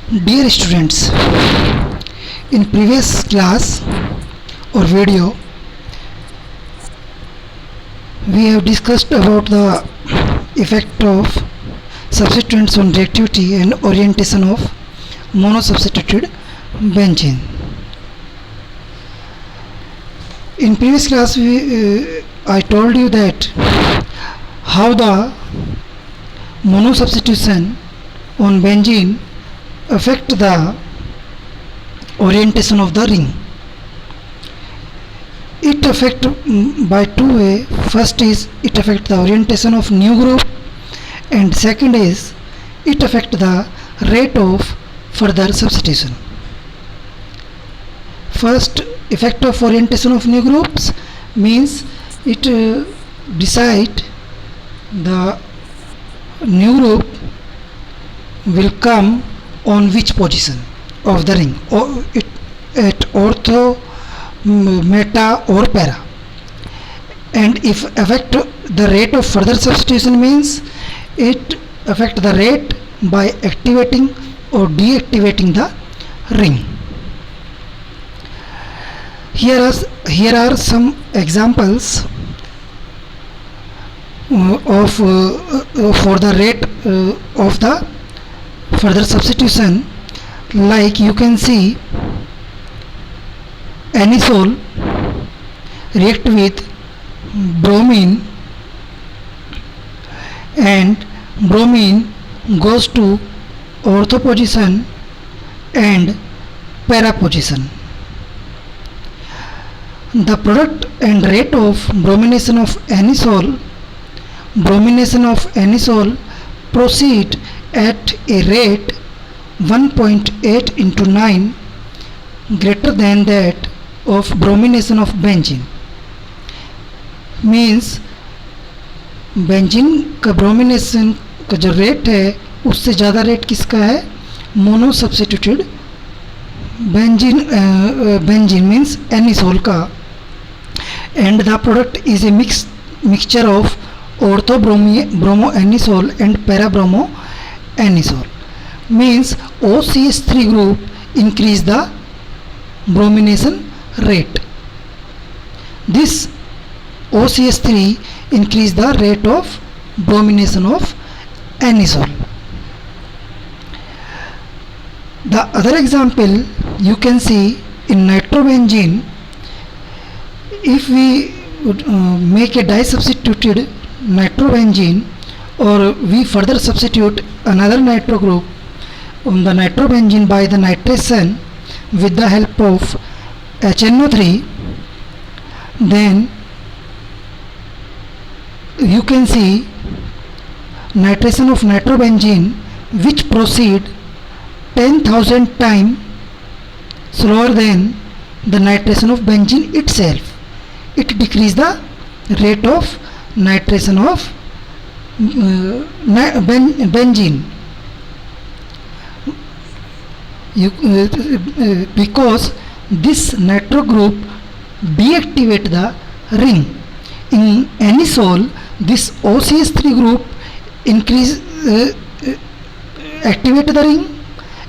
Dear students, in previous class or video, we have discussed about the effect of substituents on reactivity and orientation of monosubstituted benzene. In previous class, I told you that how the monosubstitution on benzene affect the orientation of the ring. It affect by two way. First is it affect the orientation of new group, and second is it affect the rate of further substitution. First, effect of orientation of new groups means it decide the new group will come on which position of the ring, or it at ortho, meta or para. And if affect the rate of further substitution means it affect the rate by activating or deactivating the ring. Here are some examples of for the rate of the further substitution. Like you can see, anisole react with bromine and bromine goes to ortho position and para position. The product and rate of bromination of anisole proceed at a rate 1.8 into 9 greater than that of bromination of benzene. Means benzene का bromination का जो rate है उससे ज़्यादा rate किसका है? Mono substituted benzene means anisole का. And the product is a mixture of ortho-bromo anisole and para-bromo anisole. Means OCH3 group increase the bromination rate. This OCH3 increase the rate of bromination of anisole. The other example you can see in nitrobenzene. If we make a disubstituted nitrobenzene, or we further substitute another nitro group on the nitrobenzene by the nitration with the help of HNO3, then you can see nitration of nitrobenzene which proceed 10,000 times slower than the nitration of benzene itself. It decrease the rate of nitration of benzene. Because this nitro group deactivate the ring. In anisole, this OCH3 group increase activate the ring,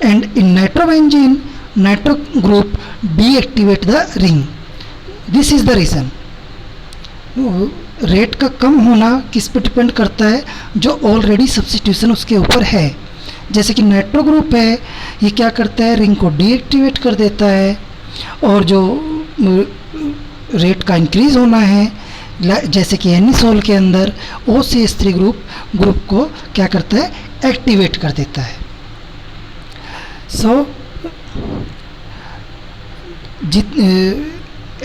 and in nitrobenzene, nitro group deactivate the ring. This is the reason. Rate का कम होना किस पे depend करता है? जो already substitution उसके ऊपर है. जैसे कि नाइट्रो ग्रुप है, ये क्या करता है? रिंग को डीएक्टिवेट कर देता है. और जो रेट का इंक्रीज़ होना है, जैसे कि एनिसोल के अंदर OCH3 ग्रुप को क्या करता है? एक्टिवेट कर देता है.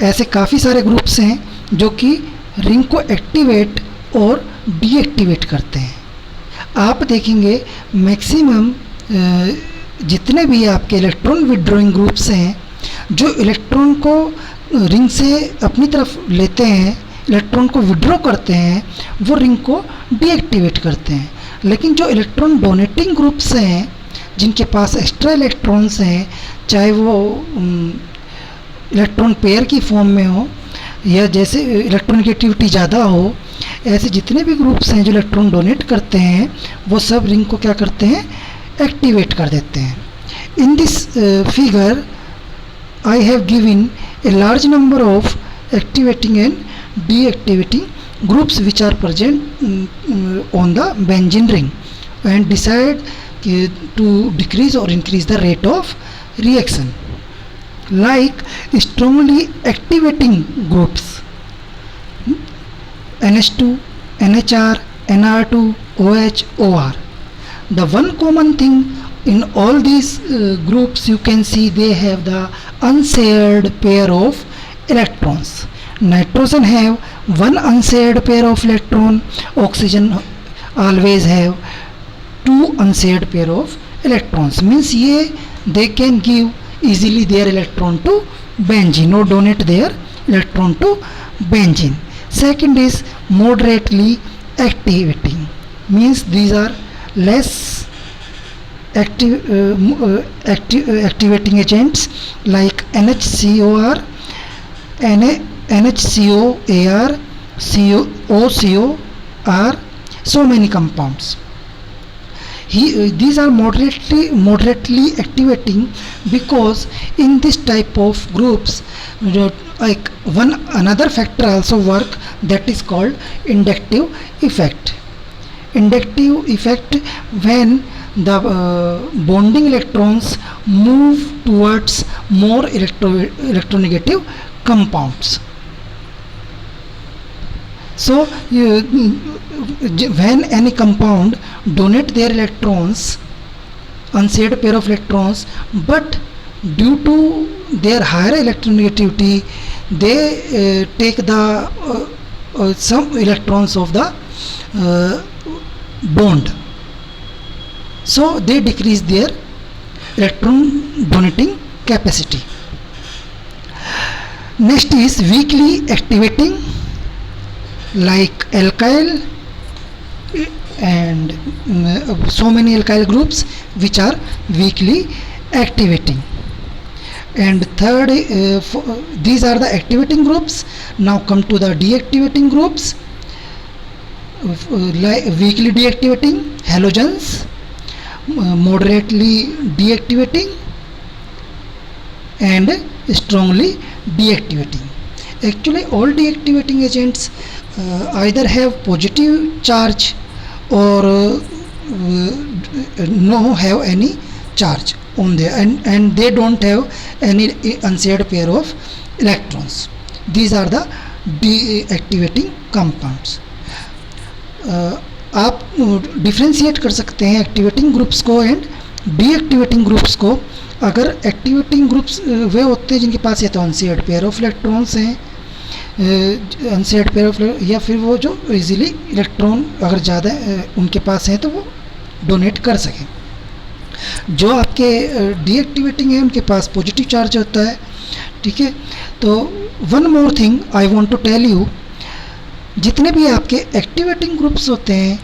ऐसे काफ़ी सारे ग्रुप्स हैं जो कि रिंग को एक्टिवेट और डीएक्टिवेट करते हैं. आप देखेंगे मैक्सिमम जितने भी आपके इलेक्ट्रॉन विड्रॉइंग ग्रुप्स हैं, जो इलेक्ट्रॉन को रिंग से अपनी तरफ लेते हैं, इलेक्ट्रॉन को विड्रॉ करते हैं, वो रिंग को डीएक्टिवेट करते हैं. लेकिन जो इलेक्ट्रॉन डोनेटिंग ग्रुप्स हैं, जिनके पास एक्स्ट्रा इलेक्ट्रॉन्स हैं, चाहे वो इलेक्ट्रॉन पेयर की फॉर्म में हो या जैसे इलेक्ट्रॉन की एक्टिविटी ज़्यादा हो, ऐसे जितने भी ग्रुप्स हैं जो इलेक्ट्रॉन डोनेट करते हैं, वो सब रिंग को क्या करते हैं? एक्टिवेट कर देते हैं. In this figure, I have given a large number of activating and deactivating groups which are present on the benzene ring, and decide to decrease or increase the rate of reaction. Like strongly activating groups, NH2, NHR, NR2, OH, OR. The one common thing in all these groups, you can see they have the unshared pair of electrons. Nitrogen have one unshared pair of electron, oxygen always have two unshared pair of electrons. Means ये they can give easily their electron to benzene or donate their electron to benzene. Second is moderately activating, means these are less activating agents like NHCOR, NHCOAR, OCOR, so many compounds. These are moderately activating because in this type of groups, like another factor also work, that is called inductive effect. Inductive effect, when the bonding electrons move towards more electronegative compounds. So when any compound donate their electrons, unshared pair of electrons, but due to their higher electronegativity, they take the some electrons of the bond, so they decrease their electron donating capacity. Next is weakly activating, like alkyl and so many alkyl groups which are weakly activating. And third, these are the activating groups. Now come to the deactivating groups. Like weakly deactivating, halogens, moderately deactivating, and strongly deactivating. Actually all deactivating agents either have positive charge or no have any charge on there, and they don't have any unshared pair of electrons. These are the deactivating compounds. आप differentiate कर सकते हैं activating groups को and deactivating groups को. अगर activating groups वे होते हैं जिनके पास या तो अनशेयर्ड पेयर ऑफ इलेक्ट्रॉन्स हैं, अनशेयर्ड पेयर ऑफ, या फिर वो जो इजीली इलेक्ट्रॉन अगर ज़्यादा उनके पास हैं तो वो डोनेट कर सकें. जो आपके डीएक्टिवेटिंग है उनके पास पॉजिटिव चार्ज होता है. ठीक है, तो one more thing I want to tell you, जितने भी आपके एक्टिवेटिंग ग्रुप्स होते हैं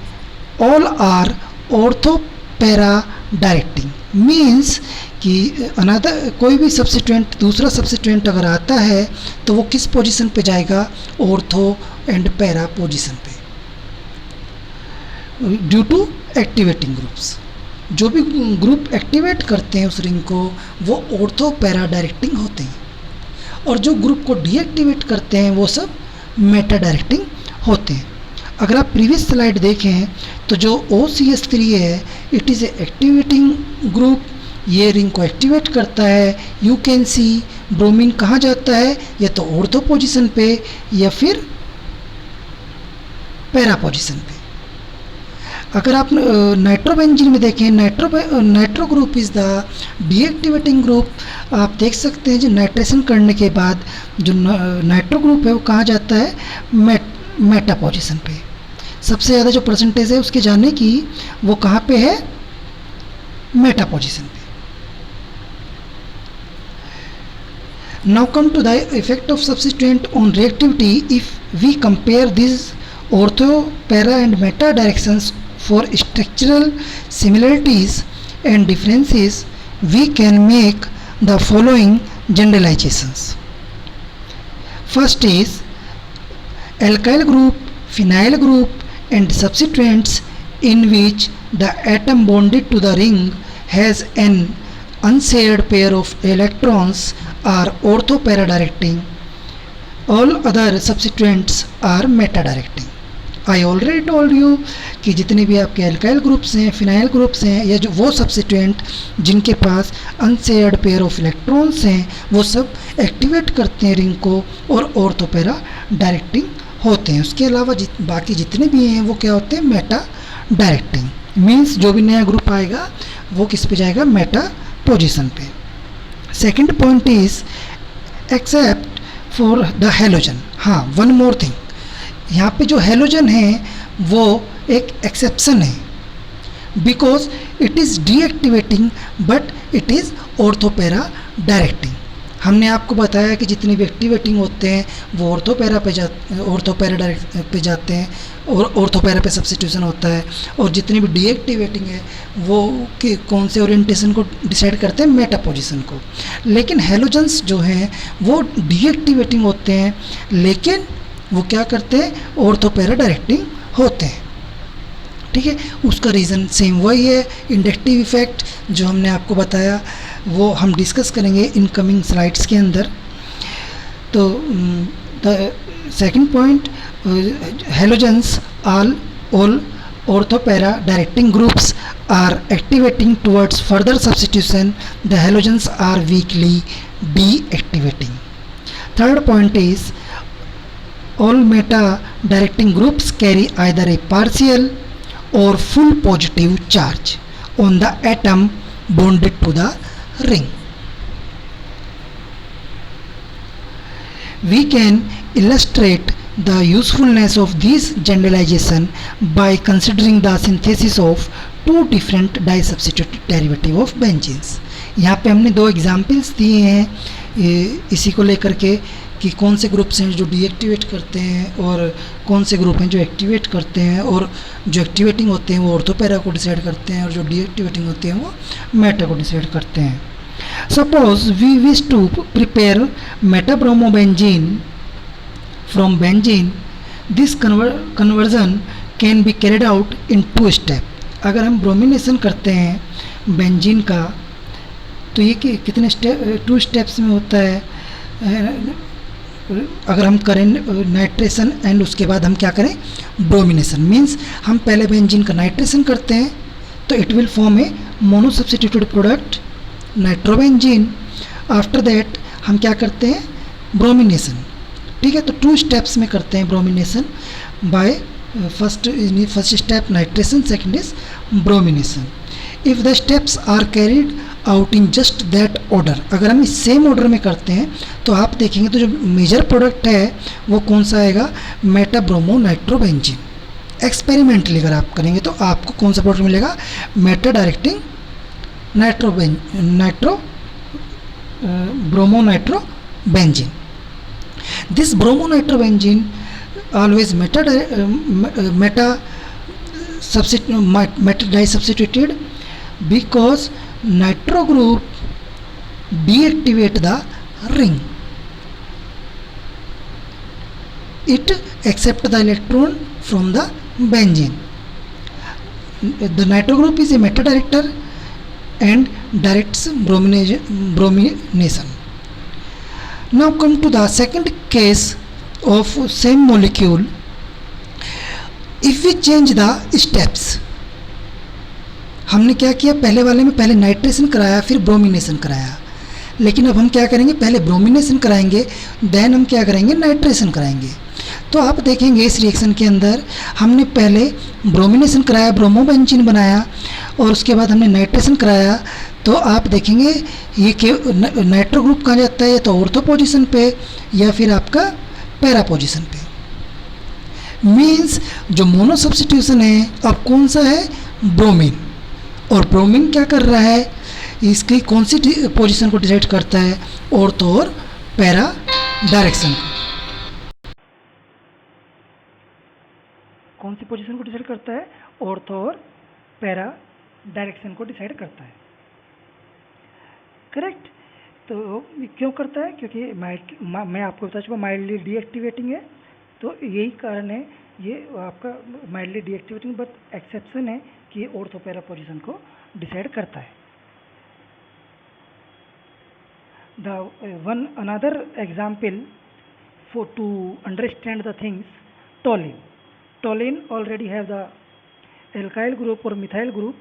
all are ortho para directing. Means कि अनदर कोई भी सब्स्टिट्यूएंट, दूसरा सब्स्टिट्यूएंट अगर आता है तो वो किस पोजीशन पे जाएगा, ऑर्थो एंड पैरा पोजीशन पे, ड्यू टू एक्टिवेटिंग ग्रुप्स. जो भी ग्रुप एक्टिवेट करते हैं उस रिंग को वो ऑर्थो पैरा डायरेक्टिंग होते हैं, और जो ग्रुप को डीएक्टिवेट करते हैं वो सब मेटा डायरेक्टिंग होते हैं. अगर आप प्रीवियस स्लाइड देखें तो जो OCS3 है it is A activating group, ये रिंग को एक्टिवेट करता है. यू कैन सी ब्रोमीन कहाँ जाता है, या तो ऑर्थो पोजीशन पे या फिर पैरा पोजीशन पे. अगर आप नाइट्रोबेंजीन में देखें, nitro group is the deactivating group. आप देख सकते हैं जो नाइट्रेशन करने के बाद जो नाइट्रो ग्रुप है वो कहाँ जाता है, मेटा पोजीशन पे. सबसे ज़्यादा जो परसेंटेज है उसके जाने की वो कहाँ पे है, मेटा पोजीशन पे. Now come to the effect of substituent on reactivity. If we compare this ortho para and meta directions for structural similarities and differences, we can make the following generalizations. First is alkyl group, phenyl group and substituents in which the atom bonded to the ring has an unshared pair of electrons are orthopara directing. All other substituents are meta directing. I already told you कि जितने भी आपके alkyl groups हैं, phenyl groups हैं, या जो वो substituent जिनके पास अनशेयर्ड पेयर ऑफ इलेक्ट्रॉन्स हैं, वो सब एक्टिवेट करते हैं रिंग को और ऑर्थोपेरा डायरेक्टिंग होते हैं. उसके अलावा बाकी जितने भी हैं वो क्या होते हैं, मेटा डायरेक्टिंग. मीन्स जो भी नया ग्रुप आएगा वो किस पे जाएगा, मेटा पोजिशन पे. Second point is except for the halogen. हाँ, वन मोर थिंग, यहाँ पे जो हेलोजन है वो एक एक्सेप्शन है, because it is deactivating but it is ऑर्थोपेरा directing. हमने आपको बताया कि जितने भी एक्टिवेटिंग होते हैं वो ऑर्थोपेरा डायरेक्ट पे जाते हैं और ऑर्थोपेरा पे सब्स्टिट्यूशन होता है, और जितने भी डीएक्टिवेटिंग है वो कि कौन से ओरिएंटेशन को डिसाइड करते हैं, मेटा पोजीशन को. लेकिन हेलोजन्स जो हैं वो डीएक्टिवेटिंग होते हैं, लेकिन वो क्या करते हैं, ऑर्थोपेरा डायरेक्टिंग होते हैं. ठीक है, उसका रीज़न सेम वही है, इंडक्टिव इफेक्ट जो हमने आपको बताया वो हम डिस्कस करेंगे इनकमिंग स्लाइड्स के अंदर. तो the second point, halogens all ortho para directing groups are activating towards further substitution. The halogens are weakly deactivating. Third point is all meta directing groups carry either a partial or full positive charge on the atom bonded to the ring. We can illustrate the usefulness of this generalization by considering the synthesis of two different disubstituted derivative of benzenes. यहाँ पे हमने दो examples दिए हैं इसी को लेकर के कि कौन से ग्रुप्स हैं जो डीएक्टिवेट करते हैं और कौन से ग्रुप हैं जो एक्टिवेट करते हैं, और जो एक्टिवेटिंग होते हैं वो ऑर्थोपेरा को डिसाइड करते हैं और जो डीएक्टिवेटिंग होते हैं वो मेटा को डिसाइड करते हैं. Suppose we wish to prepare metabromobenzene from benzene. This conversion can be carried out in 2 step. अगर हम ब्रोमिनेशन करते हैं बेंजीन का तो ये कितने स्टेप, 2 स्टेप्स में होता है. अगर हम करें नाइट्रेशन एंड उसके बाद हम क्या करें, ब्रोमिनेशन. मीन्स हम पहले बेंजीन का नाइट्रेशन करते हैं तो it will form A mono substituted product nitrobenzene. After that हम क्या करते हैं, ब्रोमिनेशन. ठीक है, तो 2 स्टेप्स में करते हैं bromination. By first step nitration, second is bromination. If the steps are carried out in just that order, अगर हम इस सेम ऑर्डर में करते हैं तो आप देखेंगे तो जो मेजर प्रोडक्ट है वो कौन सा आएगा, मेटाब्रोमो नाइट्रोबेंजीन. एक्सपेरिमेंटली अगर आप करेंगे तो आपको कौन सा प्रोडक्ट मिलेगा, Meta directing bromo nitrobenzene. This bromo nitrobenzene always Meta disubstituted because nitro group deactivate the ring. It accept the electron from the benzene. The nitro group is a meta director and directs bromination. Now come to the second case of same molecule. If we change the steps, हमने क्या किया, पहले वाले में पहले nitration कराया फिर bromination कराया, लेकिन अब हम क्या करेंगे, पहले ब्रोमिनेशन कराएंगे देन हम क्या करेंगे, नाइट्रेशन कराएंगे. तो आप देखेंगे इस रिएक्शन के अंदर हमने पहले ब्रोमिनेशन कराया, ब्रोमोबेंजीन बनाया, और उसके बाद हमने नाइट्रेशन कराया. तो आप देखेंगे ये नाइट्रो ग्रुप कहाँ जाता है, या तो ऑर्थो पोजिशन पे या फिर आपका पैरा पोजिशन पे. मीन्स जो मोनो सब्स्टिट्यूशन है अब कौन सा है, ब्रोमीन. और ब्रोमीन क्या कर रहा है, इसकी कौन सी पोजीशन को डिसाइड करता है, ऑर्थो और पैरा डायरेक्शन. कौन सी पोजीशन को डिसाइड करता है, ऑर्थो और पैरा डायरेक्शन को डिसाइड करता है. करेक्ट. तो क्यों करता है, क्योंकि मैं आपको बता चुका माइल्डली डीएक्टिवेटिंग है, तो यही कारण है ये आपका माइल्डली डीएक्टिवेटिंग, बट एक्सेप्शन है कि ये ऑर्थोपेरा पोजीशन को डिसाइड करता है. The one another example for to understand the things, toluene. Toluene already have the alkyl group or methyl group,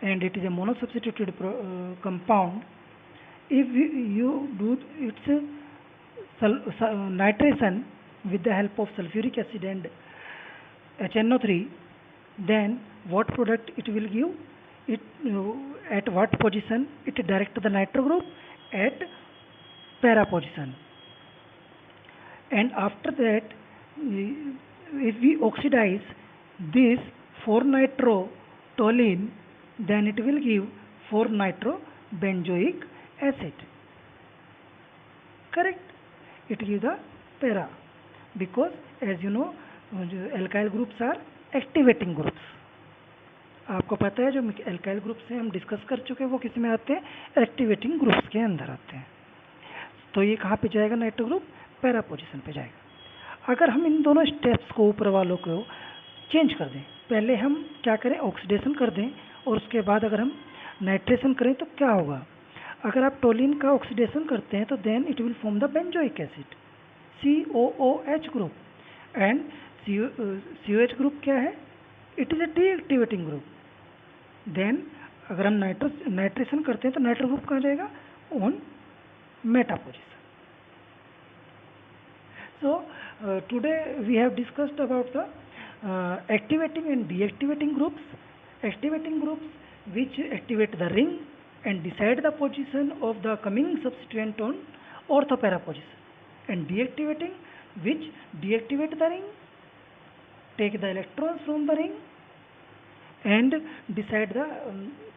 and it is a monosubstituted compound. If you do its nitration with the help of sulfuric acid and HNO3, then what product it will give? It at what position it direct the nitro group? At para position. And after that, if we oxidize this 4-nitro toluene, then it will give 4-nitro benzoic acid. Correct? It gives the para, because as you know alkyl groups are activating groups. आपको पता है जो alkyl groups हैं हम discuss कर चुके हैं, वो किस में आते हैं? एक्टिवेटिंग ग्रुप्स के अंदर आते हैं. तो ये कहाँ पे जाएगा? नाइट्रो ग्रुप पैरा पोजीशन पे जाएगा. अगर हम इन दोनों स्टेप्स को ऊपर वालों को चेंज कर दें, पहले हम क्या करें? ऑक्सीडेशन कर दें, और उसके बाद अगर हम नाइट्रेशन करें तो क्या होगा? अगर आप टोलिन का ऑक्सीडेशन करते हैं तो then it will form the benzoic acid, COOH group. And COH group क्या है? It is a deactivating group. Then अगर हम नाइट्रेशन करते हैं तो नाइट्रो ग्रुप कहाँ जाएगा? On Meta position. So today we have discussed about the activating and deactivating groups. Activating groups which activate the ring and decide the position of the coming substituent on orthopara position, and deactivating which deactivate the ring, take the electrons from the ring and decide the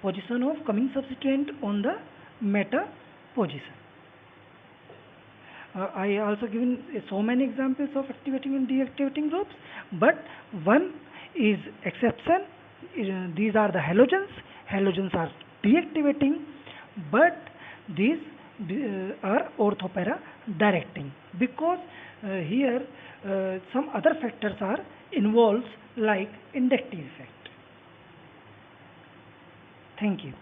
position of coming substituent on the meta position. I also given so many examples of activating and deactivating groups, but one is exception. These are the halogens. Halogens are deactivating, but these are orthopara directing, because here some other factors are involved like inductive effect. Thank you.